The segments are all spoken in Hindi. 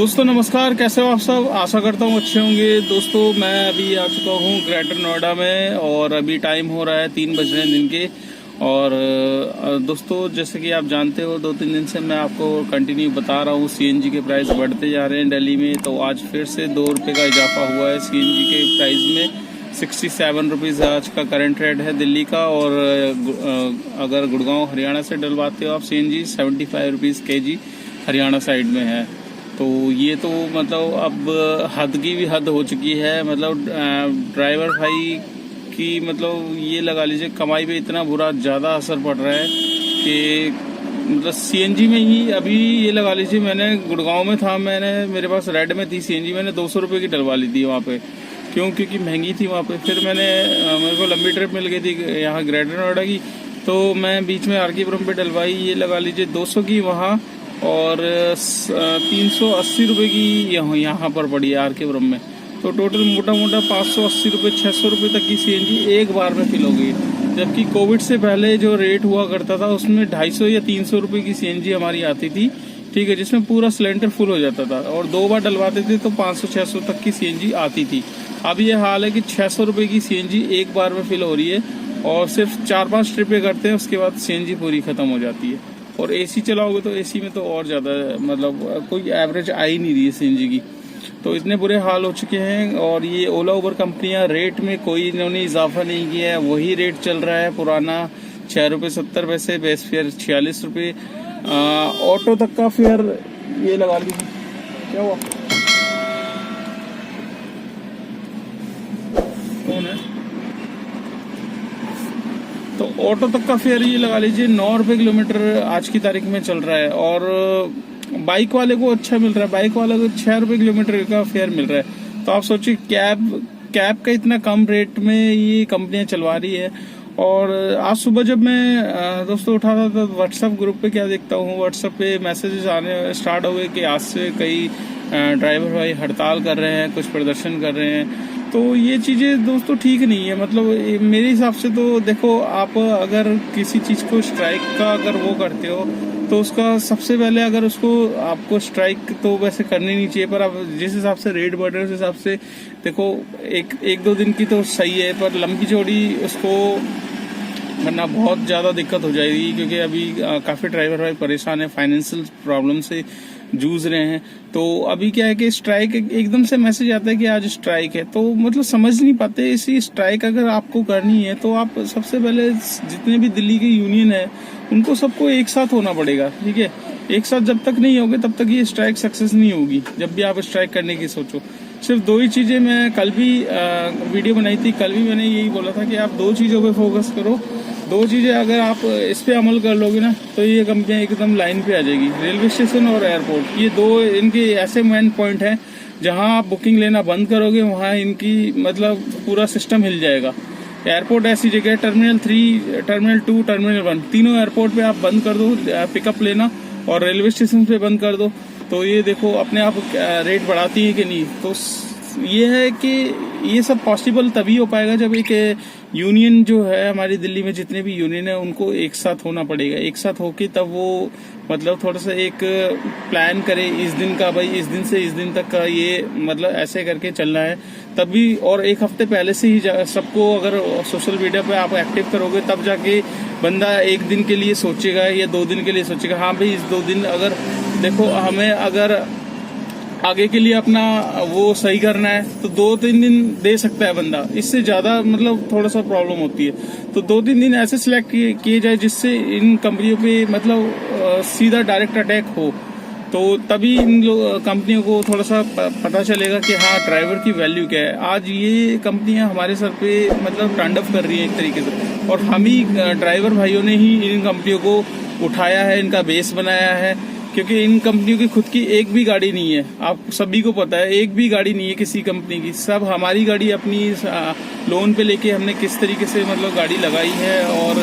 दोस्तों नमस्कार, कैसे हो आप सब। आशा करता हूँ अच्छे होंगे। दोस्तों मैं अभी आ चुका हूँ ग्रेटर नोएडा में और अभी टाइम हो रहा है 3 बज रहे हैं दिन के। और दोस्तों जैसे कि आप जानते हो 2-3 दिन से मैं आपको कंटिन्यू बता रहा हूँ सीएनजी के प्राइस बढ़ते जा रहे हैं दिल्ली में। तो आज फिर से 2 रुपये का इजाफा हुआ है सीएनजी के प्राइस में। 67 रुपीज़ आज का करंट रेट है दिल्ली का। और अगर गुड़गांव हरियाणा से डलवाते हो आप CNG 75 rupees kg Haryana side में है। तो ये तो मतलब अब हद की भी हद हो चुकी है। मतलब ड्राइवर भाई की मतलब ये लगा लीजिए कमाई पे इतना बुरा ज़्यादा असर पड़ रहा है कि मतलब सीएनजी में ही अभी ये लगा लीजिए, मैंने गुड़गांव में था, मेरे पास रेड में थी सीएनजी, मैंने 200 रुपये की डलवा ली थी वहाँ पे। क्योंकि महंगी थी वहाँ पे। फिर मेरे को लंबी ट्रिप मिल गई थी यहाँ ग्रेटर नोएडा की, तो मैं बीच में आरकेपुरम पे डलवाई। ये लगा लीजिए 200 की वहाँ और 380 रुपये की यहाँ पर पड़ी है आरकेपुरम में। तो टोटल मोटा मोटा 580 रुपये 600 रुपये तक की सीएनजी एक बार में फिल हो गई। जबकि कोविड से पहले जो रेट हुआ करता था उसमें 250 या 300 रुपये की सीएनजी हमारी आती थी, ठीक है, जिसमें पूरा सिलेंडर फुल हो जाता था और 2 बार डलवाते थे तो 500-600 तक की सीएनजी आती थी। अब ये हाल है कि 600 रुपये की सीएनजी एक बार में फिल हो रही है और सिर्फ 4-5 ट्रिपें करते हैं, उसके बाद सीएनजी पूरी खत्म हो जाती है। और एसी चलाओगे तो एसी में तो और ज़्यादा मतलब कोई एवरेज आ ही नहीं रही है सीएनजी की। तो इतने बुरे हाल हो चुके हैं। और ये ओला उबर कंपनियां रेट में कोई इन्होंने इजाफा नहीं किया है, वही रेट चल रहा है पुराना 6 रुपये 70 पैसे, बेस फेयर 46 रुपये। ऑटो तक का फेयर ये लगा लीजिए। क्या हुआ, कौन है? तो ऑटो तक का फेयर ये लगा लीजिए 9 रुपये किलोमीटर आज की तारीख में चल रहा है। और बाइक वाले को अच्छा मिल रहा है, बाइक वाले को 6 रुपये किलोमीटर का फेयर मिल रहा है। तो आप सोचिए कैब का इतना कम रेट में ये कंपनियां चलवा रही है। और आज सुबह जब मैं दोस्तों उठा था तो व्हाट्सएप ग्रुप पे क्या देखता हूँ, व्हाट्सएप पे मैसेजेस आने स्टार्ट हो गए कि आज से कई ड्राइवर भाई हड़ताल कर रहे हैं, कुछ प्रदर्शन कर रहे हैं। तो ये चीज़ें दोस्तों ठीक नहीं है। मतलब मेरे हिसाब से तो देखो, आप अगर किसी चीज़ को स्ट्राइक का अगर वो करते हो तो उसका सबसे पहले अगर उसको आपको स्ट्राइक तो वैसे करनी नहीं चाहिए, पर आप जिस हिसाब से रेट बढ़ रहे हैं उस हिसाब से देखो 1-2 दिन की तो सही है, पर लंबी चौड़ी उसको करना बहुत ज़्यादा दिक्कत हो जाएगी। क्योंकि अभी काफ़ी ड्राइवर भाई परेशान है, फाइनेंशियल प्रॉब्लम से जूझ रहे हैं। तो अभी क्या है कि स्ट्राइक एकदम से मैसेज आता है कि आज स्ट्राइक है, तो मतलब समझ नहीं पाते। इसी स्ट्राइक अगर आपको करनी है तो आप सबसे पहले जितने भी दिल्ली के यूनियन है उनको सबको एक साथ होना पड़ेगा, ठीक है। एक साथ जब तक नहीं होगे तब तक ये स्ट्राइक सक्सेस नहीं होगी। जब भी आप स्ट्राइक करने की सोचो, सिर्फ 2 ही चीज़ें, मैं कल भी वीडियो बनाई थी, कल भी मैंने यही बोला था कि आप 2 चीज़ों पे फोकस करो। 2 चीज़ें अगर आप इस पे अमल कर लोगे ना तो ये कंपनियां एकदम लाइन पे आ जाएगी। रेलवे स्टेशन और एयरपोर्ट, ये 2 इनके ऐसे मेन पॉइंट हैं जहां आप बुकिंग लेना बंद करोगे वहां इनकी मतलब पूरा सिस्टम हिल जाएगा। एयरपोर्ट ऐसी जगह है, टर्मिनल 3, टर्मिनल 2, टर्मिनल 1, तीनों एयरपोर्ट पे आप बंद कर दो पिकअप लेना, और रेलवे स्टेशन पे बंद कर दो। तो ये देखो अपने आप रेट बढ़ाती है कि नहीं। तो ये है कि ये सब पॉसिबल तभी हो पाएगा जब एक यूनियन जो है हमारी दिल्ली में जितने भी यूनियन है उनको एक साथ होना पड़ेगा। एक साथ होके तब वो मतलब थोड़ा सा एक प्लान करे इस दिन का, भाई इस दिन से इस दिन तक का ये मतलब ऐसे करके चलना है तभी। और एक हफ्ते पहले से ही सबको अगर सोशल मीडिया पे आप एक्टिव करोगे तब जाके बंदा एक दिन के लिए सोचेगा या 2 दिन के लिए सोचेगा, हाँ भाई इस 2 दिन अगर देखो हमें अगर आगे के लिए अपना वो सही करना है तो 2-3 दिन दे सकता है बंदा। इससे ज्यादा मतलब थोड़ा सा प्रॉब्लम होती है। तो 2-3 दिन ऐसे सिलेक्ट किए जाए जिससे इन कंपनियों पे मतलब सीधा डायरेक्ट अटैक हो, तो तभी इन कंपनियों को थोड़ा सा पता चलेगा कि हाँ ड्राइवर की वैल्यू क्या है। आज ये कंपनियां हमारे सर पे मतलब तांडव कर रही है एक तरीके से, और हम ही ड्राइवर भाइयों ने ही इन कंपनियों को उठाया है, इनका बेस बनाया है। क्योंकि इन कंपनियों की खुद की एक भी गाड़ी नहीं है, आप सभी को पता है, एक भी गाड़ी नहीं है किसी कंपनी की। सब हमारी गाड़ी अपनी लोन पे लेके हमने किस तरीके से मतलब गाड़ी लगाई है और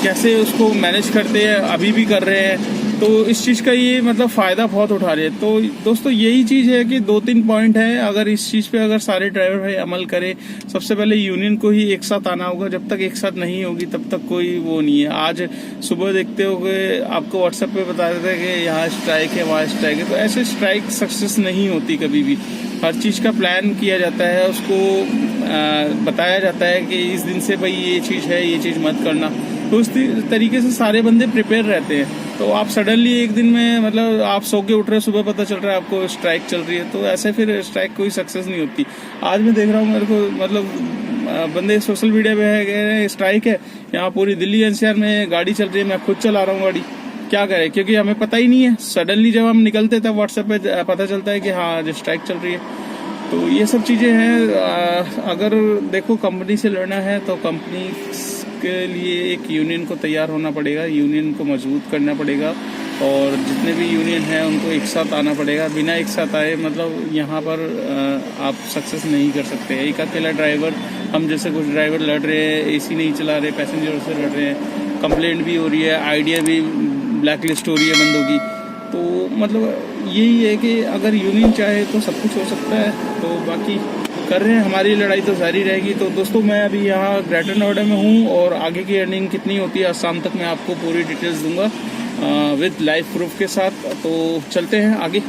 कैसे उसको मैनेज करते हैं, अभी भी कर रहे हैं। तो इस चीज़ का ये मतलब फ़ायदा बहुत उठा रहे हैं। तो दोस्तों यही चीज़ है कि 2-3 पॉइंट है, अगर इस चीज़ पे अगर सारे ड्राइवर भाई अमल करें। सबसे पहले यूनियन को ही एक साथ आना होगा, जब तक एक साथ नहीं होगी तब तक कोई वो नहीं है। आज सुबह देखते हो कि आपको व्हाट्सएप पे बता देते हैं कि यहाँ स्ट्राइक है, वहाँ स्ट्राइक है। तो ऐसे स्ट्राइक सक्सेस नहीं होती कभी भी। हर चीज़ का प्लान किया जाता है, उसको बताया जाता है कि इस दिन से भाई ये चीज़ है, ये चीज़ मत करना। तो उस तरीके से सारे बंदे प्रिपेयर रहते हैं। तो आप सडनली एक दिन में मतलब आप सो के उठ रहे हो, सुबह पता चल रहा है आपको स्ट्राइक चल रही है, तो ऐसे फिर स्ट्राइक कोई सक्सेस नहीं होती। आज मैं देख रहा हूँ, मेरे को मतलब बंदे सोशल मीडिया पे है स्ट्राइक है, यहाँ पूरी दिल्ली एनसीआर में गाड़ी चल रही है, मैं खुद चला रहा हूँ गाड़ी। क्या करें, क्योंकि हमें पता ही नहीं है। सडनली जब हम निकलते तब व्हाट्सएप पे पता चलता है कि हाँ आज स्ट्राइक चल रही है। तो ये सब चीज़ें हैं। अगर देखो कंपनी से लड़ना है तो कंपनी के लिए एक यूनियन को तैयार होना पड़ेगा, यूनियन को मजबूत करना पड़ेगा, और जितने भी यूनियन हैं उनको एक साथ आना पड़ेगा। बिना एक साथ आए मतलब यहाँ पर आप सक्सेस नहीं कर सकते। एक अकेला ड्राइवर, हम जैसे कुछ ड्राइवर लड़ रहे हैं, एसी नहीं चला रहे, पैसेंजर से लड़ रहे हैं, कंप्लेंट भी हो रही है, आइडिया भी ब्लैक लिस्ट हो रही है बंदों की। तो मतलब यही है कि अगर यूनियन चाहे तो सब कुछ हो सकता है। तो बाकी कर रहे हैं, हमारी लड़ाई तो जारी रहेगी। तो दोस्तों मैं अभी यहाँ ग्रेटर नोएडा में हूँ, और आगे की अर्निंग कितनी होती है आज शाम तक मैं आपको पूरी डिटेल्स दूंगा विद लाइव प्रूफ के साथ। तो चलते हैं आगे।